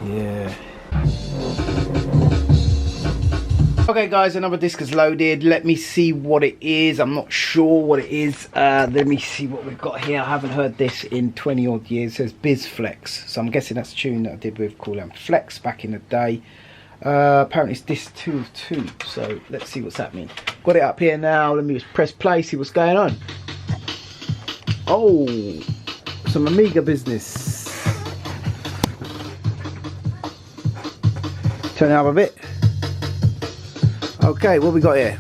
Yeah. Okay guys, another disc is loaded. Let me see what it is. I'm not sure what it is. Let me see what we've got here. I haven't heard this in 20 odd years. It says Biz Flex, so I'm guessing that's a tune that I did with Cool and Flex back in the day. Apparently it's disc 2 of 2, so let's see what's happening. Got it up here now. Let me just press play, see what's going on. Oh, some Amiga business. Turn it up a bit. Okay, what we got here?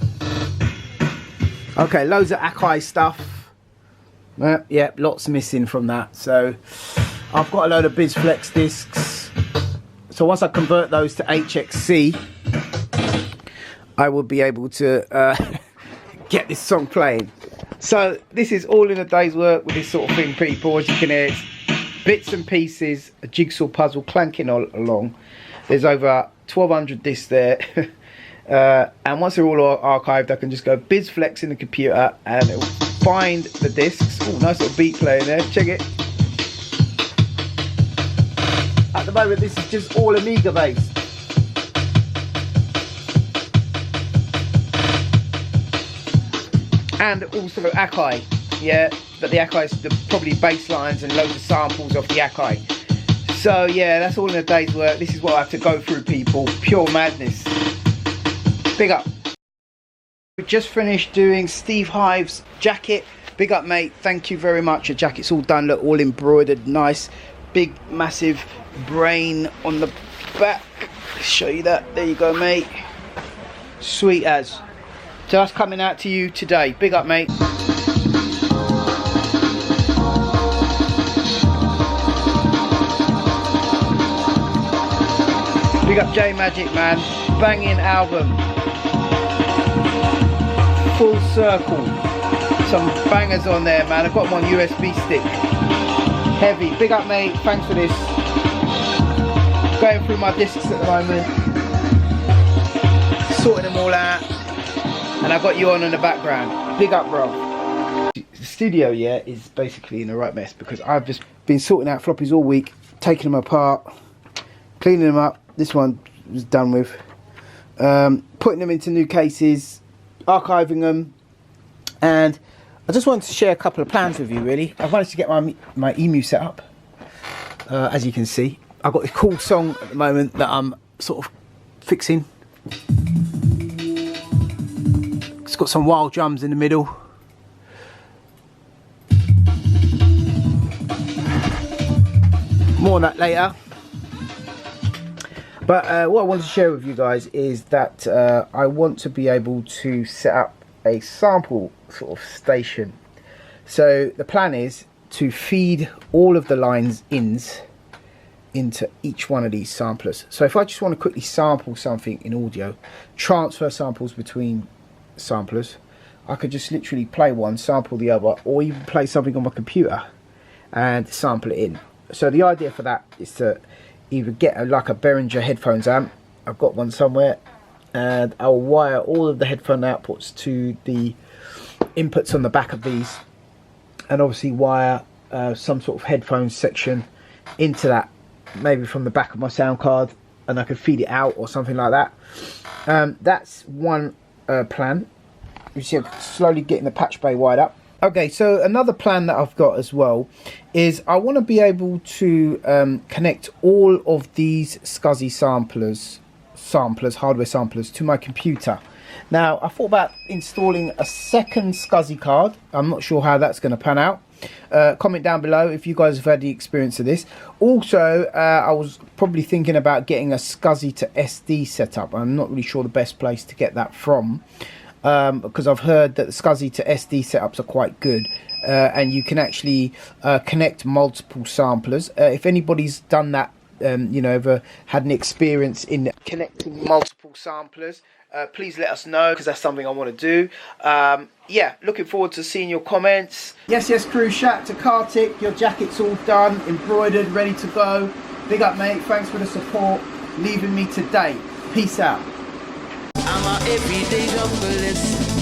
Okay, loads of Akai stuff. Yeah, lots missing from that. So I've got a load of BizFlex discs. So once I convert those to HXC, I will be able to get this song playing. So this is all in a day's work with this sort of thing, people. As you can hear, it's bits and pieces, a jigsaw puzzle clanking along. There's over 1,200 discs there. And once they're all archived, I can just go BizFlex in the computer and it will find the discs. Oh, nice little beat playing there. Check it. At the moment, this is just all Amiga based. And also Akai. Yeah, but the Akai's probably bass lines and loads of samples off the Akai. So yeah, that's all in a day's work. This is what I have to go through, people. Pure madness. Big up. We just finished doing Steve Hive's jacket. Big up, mate. Thank you very much. Your jacket's all done. Look, all embroidered. Nice. Big, massive brain on the back. Show you that. There you go, mate. Sweet as. So that's coming out to you today. Big up, mate. Big up MAJIK, man. Banging album. Full circle. Some bangers on there, man. I've got them on USB stick. Heavy. Big up, mate. Thanks for this. Going through my discs at the moment. Sorting them all out. And I've got you on in the background. Big up, bro. The studio, yeah, is basically in a right mess because I've just been sorting out floppies all week, taking them apart, cleaning them up. This one was done with. Putting them into new cases, archiving them, and I just wanted to share a couple of plans with you, really. I've managed to get my EMU set up, as you can see. I've got this cool song at the moment that I'm sort of fixing. It's got some wild drums in the middle. More on that later. But what I wanted to share with you guys is that I want to be able to set up a sample sort of station. So the plan is to feed all of the lines into each one of these samplers. So if I just want to quickly sample something in audio, transfer samples between samplers, I could just literally play one, sample the other, or even play something on my computer and sample it in. So the idea for that is to either get like a Behringer headphones amp. I've got one somewhere, and I'll wire all of the headphone outputs to the inputs on the back of these, and obviously wire some sort of headphones section into that, maybe from the back of my sound card, and I could feed it out or something like that. That's one plan. You see I'm slowly getting the patch bay wired up. Okay, so another plan that I've got as well is I want to be able to connect all of these SCSI samplers, hardware samplers, to my computer. Now, I thought about installing a second SCSI card. I'm not sure how that's going to pan out. Comment down below if you guys have had the experience of this. Also, I was probably thinking about getting a SCSI to SD setup. I'm not really sure the best place to get that from. Because I've heard that the SCSI to SD setups are quite good, and you can actually connect multiple samplers. If anybody's done that, you know, ever had an experience in connecting multiple samplers, please let us know, because that's something I want to do. Yeah, looking forward to seeing your comments. Yes crew, shout out to Kartik. Your jacket's all done, embroidered, ready to go. Big up, mate. Thanks for the support, leaving me today. Peace out. I'm a everyday junglist.